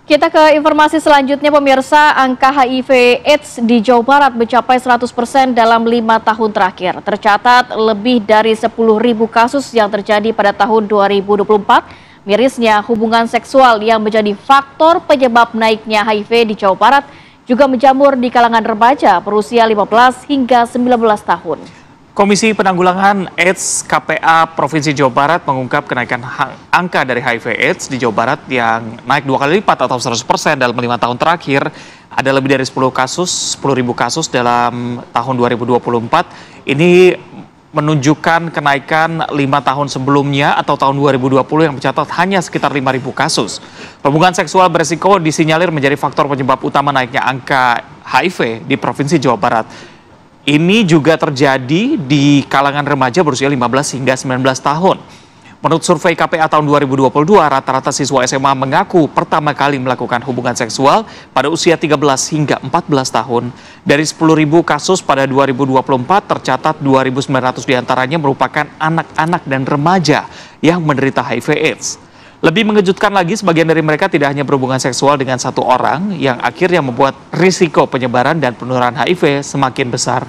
Kita ke informasi selanjutnya, pemirsa. Angka HIV/AIDS di Jawa Barat mencapai 100% dalam 5 tahun terakhir. Tercatat lebih dari 10.000 kasus yang terjadi pada tahun 2024. Mirisnya, hubungan seksual yang menjadi faktor penyebab naiknya HIV di Jawa Barat juga menjamur di kalangan remaja berusia 15 hingga 19 tahun. Komisi Penanggulangan AIDS KPA Provinsi Jawa Barat mengungkap kenaikan angka dari HIV/AIDS di Jawa Barat yang naik 2 kali lipat atau 100% dalam 5 tahun terakhir. Ada lebih dari 10.000 kasus dalam tahun 2024. Ini menunjukkan kenaikan 5 tahun sebelumnya atau tahun 2020 yang mencatat hanya sekitar 5.000 kasus. Hubungan seksual beresiko disinyalir menjadi faktor penyebab utama naiknya angka HIV di Provinsi Jawa Barat. Ini juga terjadi di kalangan remaja berusia 15 hingga 19 tahun. Menurut survei KPA tahun 2022, rata-rata siswa SMA mengaku pertama kali melakukan hubungan seksual pada usia 13 hingga 14 tahun. Dari 10.000 kasus pada 2024, tercatat 2.900 diantaranya merupakan anak-anak dan remaja yang menderita HIV/AIDS. Lebih mengejutkan lagi, sebagian dari mereka tidak hanya berhubungan seksual dengan satu orang, yang akhirnya membuat risiko penyebaran dan penularan HIV semakin besar.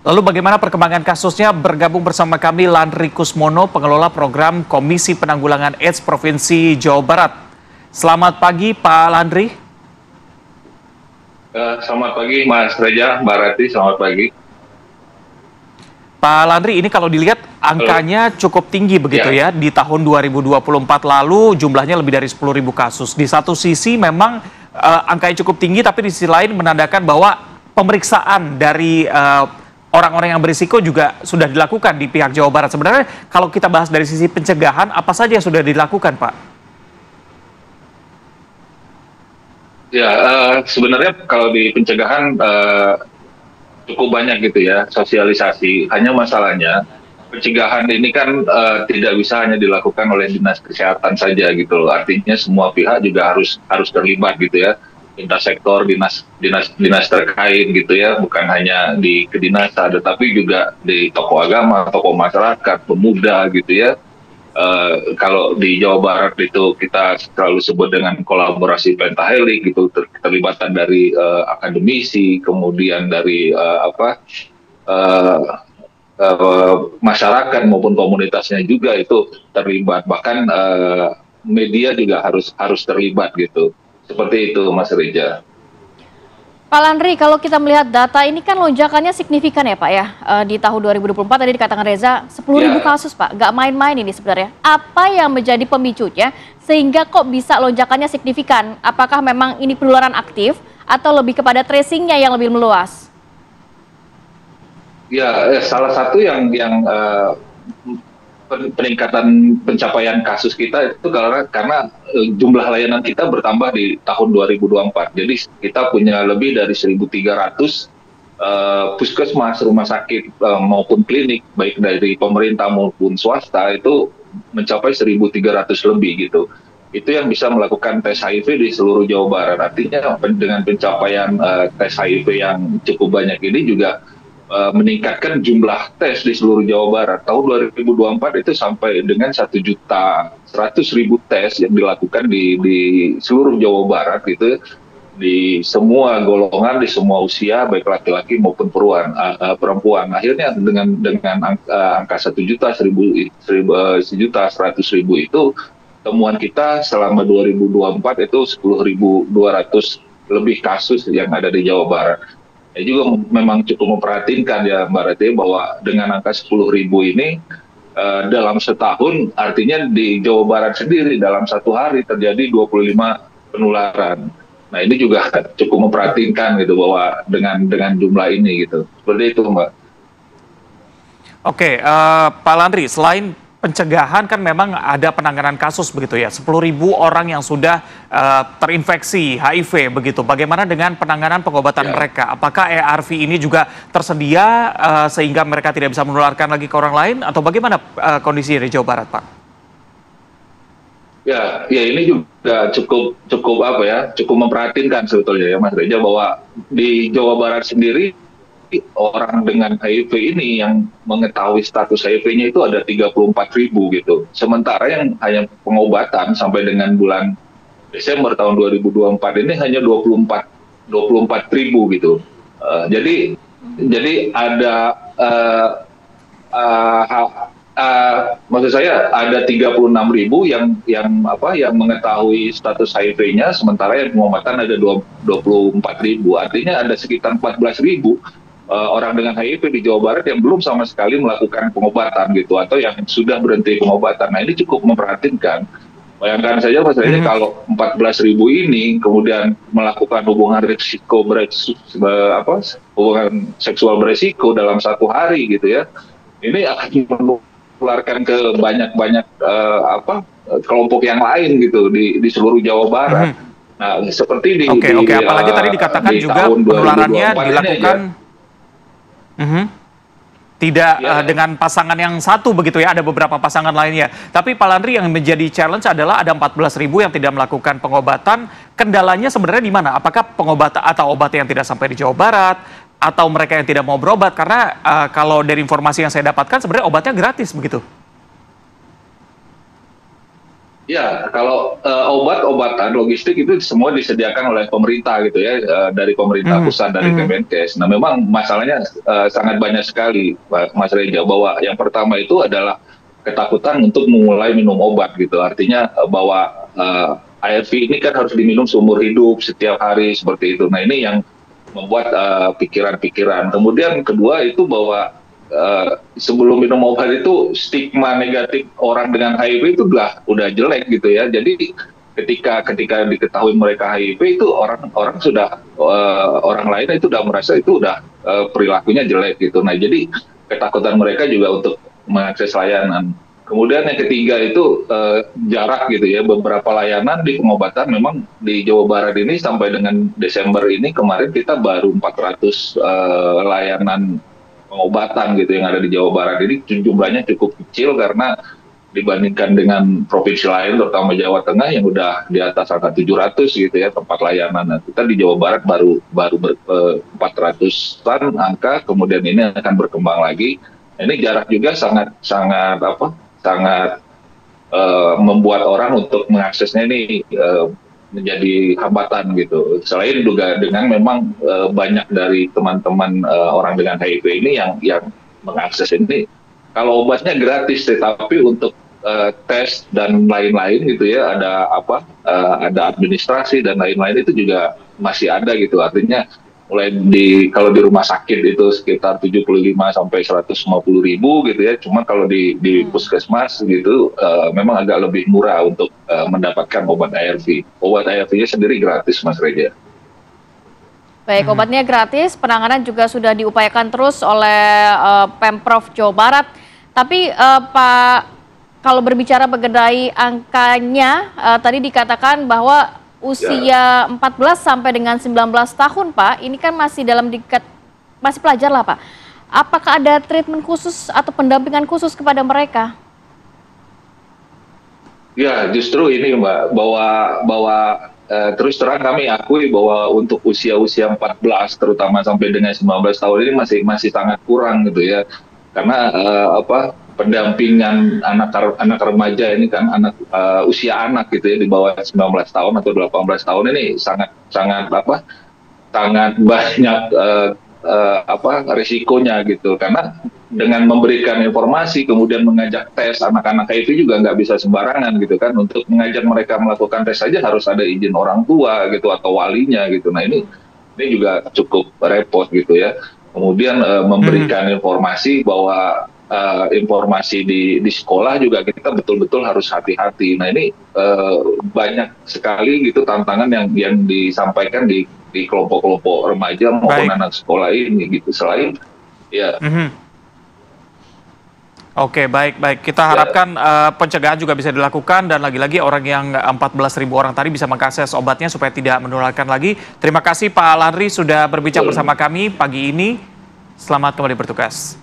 Lalu bagaimana perkembangan kasusnya? Bergabung bersama kami Landry Kusmono, pengelola program Komisi Penanggulangan AIDS Provinsi Jawa Barat. Selamat pagi Pak Landry. Selamat pagi Mas Reza, Mbak Rati, selamat pagi. Pak Landry, ini kalau dilihat angkanya cukup tinggi begitu ya. Di tahun 2024 lalu jumlahnya lebih dari 10.000 kasus. Di satu sisi memang angkanya cukup tinggi, tapi di sisi lain menandakan bahwa pemeriksaan dari orang-orang yang berisiko juga sudah dilakukan di pihak Jawa Barat. Sebenarnya kalau kita bahas dari sisi pencegahan, apa saja yang sudah dilakukan Pak? Ya, sebenarnya kalau di pencegahan cukup banyak gitu ya, sosialisasi. Hanya masalahnya pencegahan ini kan tidak bisa hanya dilakukan oleh dinas kesehatan saja gitu loh. Artinya semua pihak juga harus terlibat gitu ya, lintas sektor, dinas terkait gitu ya, bukan hanya di kedinasan, tetapi juga di tokoh agama, tokoh masyarakat, pemuda gitu ya. Kalau di Jawa Barat itu kita selalu sebut dengan kolaborasi pentahelik gitu, keterlibatan dari akademisi, kemudian dari masyarakat maupun komunitasnya juga itu terlibat, bahkan media juga harus terlibat gitu. Seperti itu Mas Reza. Pak Landry, kalau kita melihat data ini kan lonjakannya signifikan ya Pak ya. Di tahun 2024 tadi dikatakan Reza 10.000 kasus Pak, nggak main-main ini sebenarnya. Apa yang menjadi pemicunya sehingga kok bisa lonjakannya signifikan? Apakah memang ini penularan aktif atau lebih kepada tracingnya yang lebih meluas? Ya, salah satu yang peningkatan pencapaian kasus kita itu karena jumlah layanan kita bertambah di tahun 2024. Jadi kita punya lebih dari 1.300 puskesmas, rumah sakit maupun klinik, baik dari pemerintah maupun swasta, itu mencapai 1.300 lebih gitu. Itu yang bisa melakukan tes HIV di seluruh Jawa Barat. Artinya dengan pencapaian tes HIV yang cukup banyak ini juga meningkatkan jumlah tes di seluruh Jawa Barat. Tahun 2024 itu sampai dengan 1.100.000 tes yang dilakukan di seluruh Jawa Barat gitu, di semua golongan, di semua usia, baik laki-laki maupun perempuan. Akhirnya dengan angka 1.100.000 itu, temuan kita selama 2024 itu 10.200 lebih kasus yang ada di Jawa Barat. Juga memang cukup memperhatinkan ya Mbak Rati, bahwa dengan angka 10.000 ini dalam setahun, artinya di Jawa Barat sendiri dalam satu hari terjadi 25 penularan. Nah ini juga cukup memperhatinkan gitu, bahwa dengan jumlah ini gitu. Seperti itu Mbak. Oke, Pak Landry, selain pencegahan kan memang ada penanganan kasus begitu ya, 10.000 orang yang sudah terinfeksi HIV begitu. Bagaimana dengan penanganan pengobatan mereka? Apakah ARV ini juga tersedia sehingga mereka tidak bisa menularkan lagi ke orang lain, atau bagaimana kondisinya di Jawa Barat, Pak? Ya, ini juga cukup cukup apa ya, cukup memprihatinkan sebetulnya ya Mas Reza, bahwa di Jawa Barat sendiri orang dengan HIV ini yang mengetahui status HIV-nya itu ada 34.000 gitu. Sementara yang hanya pengobatan sampai dengan bulan Desember tahun 2024 ini hanya 24.000 gitu. Jadi ada uh, maksud saya ada 36.000 yang mengetahui status HIV-nya, sementara yang pengobatan ada 24.000. Artinya ada sekitar 14.000 orang dengan HIV di Jawa Barat yang belum sama sekali melakukan pengobatan gitu, atau yang sudah berhenti pengobatan. Nah, ini cukup memprihatinkan. Bayangkan saja Mas Reza, kalau 14.000 ini kemudian melakukan hubungan hubungan seksual beresiko dalam satu hari gitu ya. Ini akan menularkan ke banyak kelompok yang lain gitu di seluruh Jawa Barat. Nah, seperti Oke, apalagi tadi dikatakan di juga tahun penularannya 2024 dilakukan tidak dengan pasangan yang satu begitu ya, ada beberapa pasangan lainnya. Tapi Pak Landry, yang menjadi challenge adalah ada 14.000 yang tidak melakukan pengobatan. Kendalanya sebenarnya di mana? Apakah pengobatan atau obat yang tidak sampai di Jawa Barat, atau mereka yang tidak mau berobat? Karena kalau dari informasi yang saya dapatkan sebenarnya obatnya gratis begitu. Ya, kalau obat-obatan logistik itu semua disediakan oleh pemerintah gitu ya, dari pemerintah pusat, dari Kemenkes. Nah, memang masalahnya sangat banyak sekali, Mas Reza, bahwa yang pertama itu adalah ketakutan untuk memulai minum obat gitu. Artinya bahwa ARV ini kan harus diminum seumur hidup, setiap hari seperti itu. Nah, ini yang membuat pikiran-pikiran. Kemudian kedua itu bahwa sebelum minum obat itu stigma negatif orang dengan HIV itu udah jelek gitu ya. Jadi ketika diketahui mereka HIV itu orang sudah orang lain itu udah merasa itu udah perilakunya jelek gitu. Nah, jadi ketakutan mereka juga untuk mengakses layanan. Kemudian yang ketiga itu jarak gitu ya. Beberapa layanan di pengobatan memang di Jawa Barat ini sampai dengan Desember ini kemarin kita baru 400 layanan pengobatan gitu yang ada di Jawa Barat. Ini jumlahnya cukup kecil karena dibandingkan dengan provinsi lain, terutama Jawa Tengah yang udah di atas angka 700 gitu ya tempat layanan. Nah, kita di Jawa Barat baru 400-an angka, kemudian ini akan berkembang lagi. Ini jarak juga sangat membuat orang untuk mengaksesnya ini menjadi hambatan gitu. Selain juga dengan memang banyak dari teman-teman orang dengan HIV ini yang mengakses ini, kalau obatnya gratis, tetapi untuk tes dan lain-lain gitu ya, ada administrasi dan lain-lain itu juga masih ada gitu. Artinya mulai kalau di rumah sakit itu sekitar 75 sampai 150.000 gitu ya. Cuma kalau di puskesmas gitu memang agak lebih murah untuk mendapatkan obat ARV. Obat ARV-nya sendiri gratis, Mas Reza. Baik, obatnya gratis, penanganan juga sudah diupayakan terus oleh Pemprov Jawa Barat. Tapi Pak, kalau berbicara mengenai angkanya, tadi dikatakan bahwa usia 14 sampai dengan 19 tahun, Pak, ini kan masih masih pelajar lah, Pak. Apakah ada treatment khusus atau pendampingan khusus kepada mereka? Ya, justru ini Mbak, bahwa terus terang kami akui bahwa untuk usia-usia 14 terutama sampai dengan 19 tahun ini masih sangat kurang gitu ya. Karena pendampingan anak remaja ini kan usia anak gitu ya, di bawah 19 tahun atau 18 tahun ini sangat banyak risikonya gitu. Karena dengan memberikan informasi kemudian mengajak tes anak-anak HIV juga nggak bisa sembarangan gitu kan. Untuk mengajak mereka melakukan tes saja harus ada izin orang tua gitu atau walinya gitu. Nah, ini juga cukup repot gitu ya. Kemudian memberikan informasi bahwa informasi di sekolah juga kita betul-betul harus hati-hati. Nah, ini banyak sekali gitu tantangan yang disampaikan di kelompok-kelompok remaja maupun anak sekolah ini gitu. Selain ya. Oke, baik. Kita harapkan pencegahan juga bisa dilakukan, dan lagi-lagi orang yang 14.000 orang tadi bisa mengakses obatnya supaya tidak menularkan lagi. Terima kasih Pak Landry sudah berbincang bersama kami pagi ini. Selamat kembali bertugas.